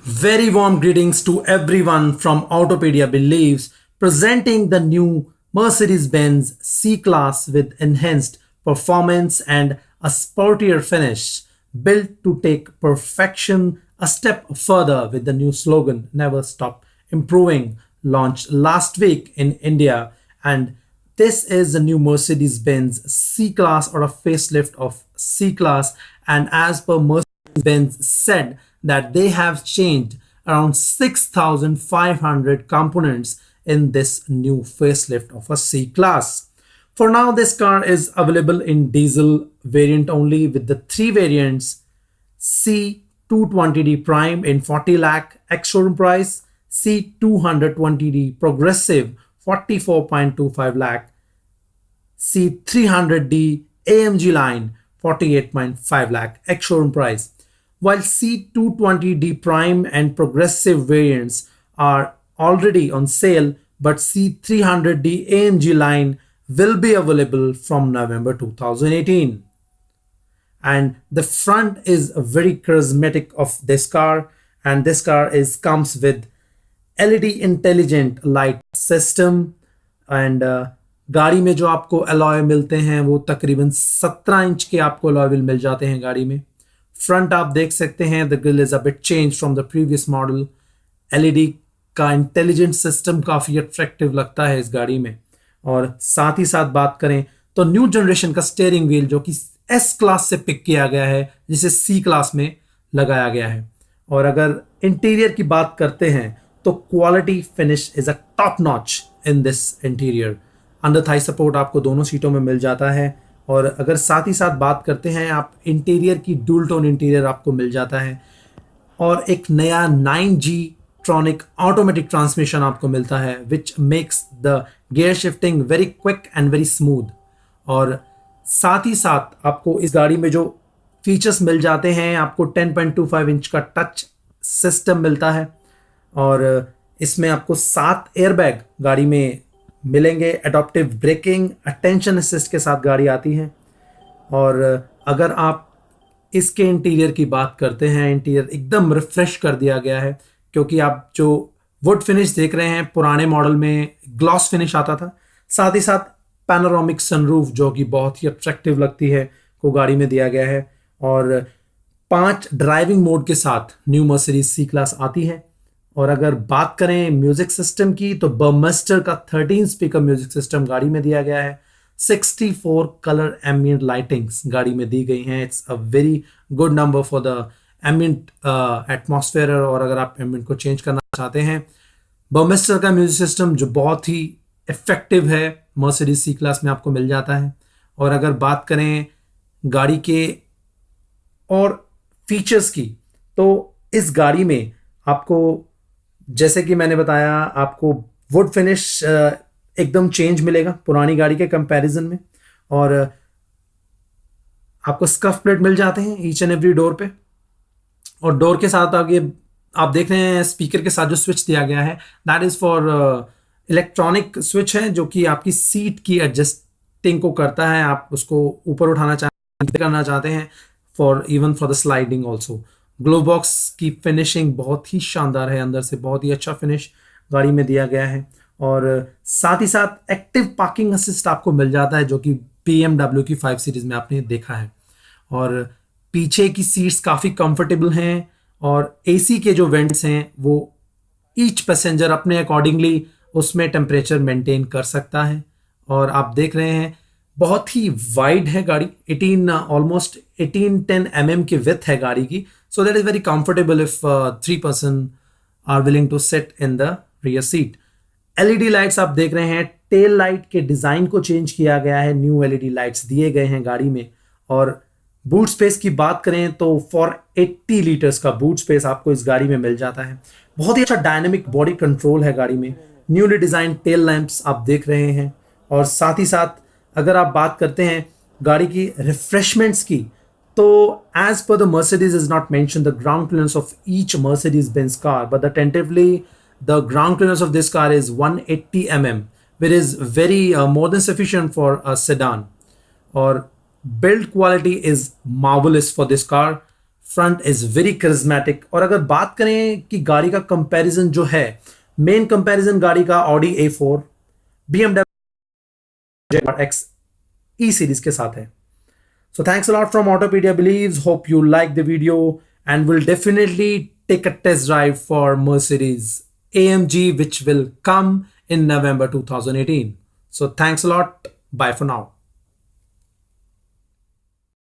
Very warm greetings to everyone from Autopedia Believes, presenting the new Mercedes-Benz C-Class with enhanced performance and a sportier finish, built to take perfection a step further with the new slogan Never Stop Improving, launched last week in India. And this is the new Mercedes-Benz C-Class or a facelift of C-Class. And as per Mercedes-Benz said that they have changed around 6,500 components in this new facelift of a C-Class. For now, this car is available in diesel variant only with the three variants: C220D Prime in 40 lakh ex-showroom price, C220D Progressive 44.25 lakh, C300D AMG line 48.5 lakh ex-showroom price. While C220D Prime and Progressive variants are already on sale, but C300D AMG line will be available from November 2018. And the front is very charismatic of this car, and this car is comes with LED intelligent light system and गाड़ी में जो आपको alloy मिलते हैं वो तकरीबन 17 inch के आपको अलॉय व्हील मिल जाते हैं गाड़ी में. फ्रंट आप देख सकते हैं the grill is a bit change from the previous model. LED का इंटेलिजेंट सिस्टम काफ़ी अट्रैक्टिव लगता है इस गाड़ी में. और साथ ही साथ बात करें तो न्यू जनरेशन का स्टीयरिंग व्हील जो कि एस क्लास से पिक किया गया है जिसे सी क्लास में लगाया गया है. और अगर इंटीरियर की बात करते हैं तो quality finish is a top notch in this interior. Under Thai support आपको दोनों सीटों में मिल जाता है. और अगर साथ ही साथ बात करते हैं आप इंटीरियर की, डुअल टोन इंटीरियर आपको मिल जाता है. और एक नया 9G ट्रॉनिक ऑटोमेटिक ट्रांसमिशन आपको मिलता है which makes the gear shifting very quick and very smooth. और साथ ही साथ आपको इस गाड़ी में जो फीचर्स मिल जाते हैं, आपको 10.25 इंच का टच सिस्टम मिलता है. और इसमें आपको 7 एयरबैग गाड़ी में मिलेंगे. एडॉप्टिव ब्रेकिंग, अटेंशन असिस्ट के साथ गाड़ी आती है. और अगर आप इसके इंटीरियर की बात करते हैं, इंटीरियर एकदम रिफ्रेश कर दिया गया है क्योंकि आप जो वुड फिनिश देख रहे हैं पुराने मॉडल में ग्लॉस फिनिश आता था. साथ ही साथ पैनोरामिक सनरूफ जो कि बहुत ही अट्रैक्टिव लगती है को गाड़ी में दिया गया है. और 5 ड्राइविंग मोड के साथ न्यू मर्सिडीज सी क्लास आती है. और अगर बात करें म्यूजिक सिस्टम की तो बर्मस्टर का 13 स्पीकर म्यूजिक सिस्टम गाड़ी में दिया गया है. 64 कलर एम्बिएंट लाइटिंग्स गाड़ी में दी गई हैं. It's a very good number for the ambient atmosphere. और अगर आप एम्बिएंट को चेंज करना चाहते हैं, बर्मस्टर का म्यूजिक सिस्टम जो बहुत ही इफेक्टिव है मर्सिडीज सी क्लास में आपको मिल जाता है. और अगर बात करें गाड़ी के और फीचर्स की तो इस गाड़ी में आपको, जैसे कि मैंने बताया, आपको वुड फिनिश एकदम चेंज मिलेगा पुरानी गाड़ी के कंपैरिजन में. और आपको स्कफ प्लेट मिल जाते हैं ईच एंड एवरी डोर पे. और डोर के साथ आगे आप देख रहे हैं स्पीकर के साथ जो स्विच दिया गया है that is for electronic switch है जो कि आपकी सीट की एडजस्टिंग को करता है. आप उसको ऊपर उठाना चाहते करना चाहते हैं for even for the sliding also. Glove box की फिनिशिंग बहुत ही शानदार है, अंदर से बहुत ही अच्छा फिनिश गाड़ी में दिया गया है. और साथ ही साथ एक्टिव पार्किंग असिस्ट आपको मिल जाता है जो कि BMW की 5 सीरीज में आपने देखा है. और पीछे की सीट्स काफ़ी कंफर्टेबल हैं. और एसी के जो वेंट्स हैं वो ईच पैसेंजर अपने अकॉर्डिंगली उसमें टेम्परेचर मेंटेन कर सकता है. और आप देख रहे हैं बहुत ही वाइड है गाड़ी. 18 10 mm की विथ है गाड़ी की. So that is very comfortable if 3 person are willing to sit in the rear seat. LED lights आप देख रहे हैं. टेल लाइट के डिजाइन को चेंज किया गया है, न्यू LED लाइट्स दिए गए हैं गाड़ी में. और बूट स्पेस की बात करें तो फॉर 80 लीटर्स का बूट स्पेस आपको इस गाड़ी में मिल जाता है. बहुत ही अच्छा डायनेमिक बॉडी कंट्रोल है गाड़ी में. न्यूली डिजाइन टेल लैंप्स आप देख रहे हैं. और साथ ही साथ अगर आप बात करते हैं गाड़ी की रिफ्रेशमेंट्स की तो as per the Mercedes is not mentioned the ground clearance of each Mercedes-Benz car, but tentatively the ground clearance of this car is 180 mm, which is very more than sufficient for a sedan. और build quality is marvelous for this car. Front is very charismatic. और अगर बात करें कि गाड़ी का comparison जो है, मेन कंपैरिजन गाड़ी का Audi A4, BMW X E series के साथ है। So thanks a lot from Autopedia Believes. Hope you like the video and will definitely take a test drive for Mercedes AMG, which will come in November 2018. So thanks a lot. Bye for now.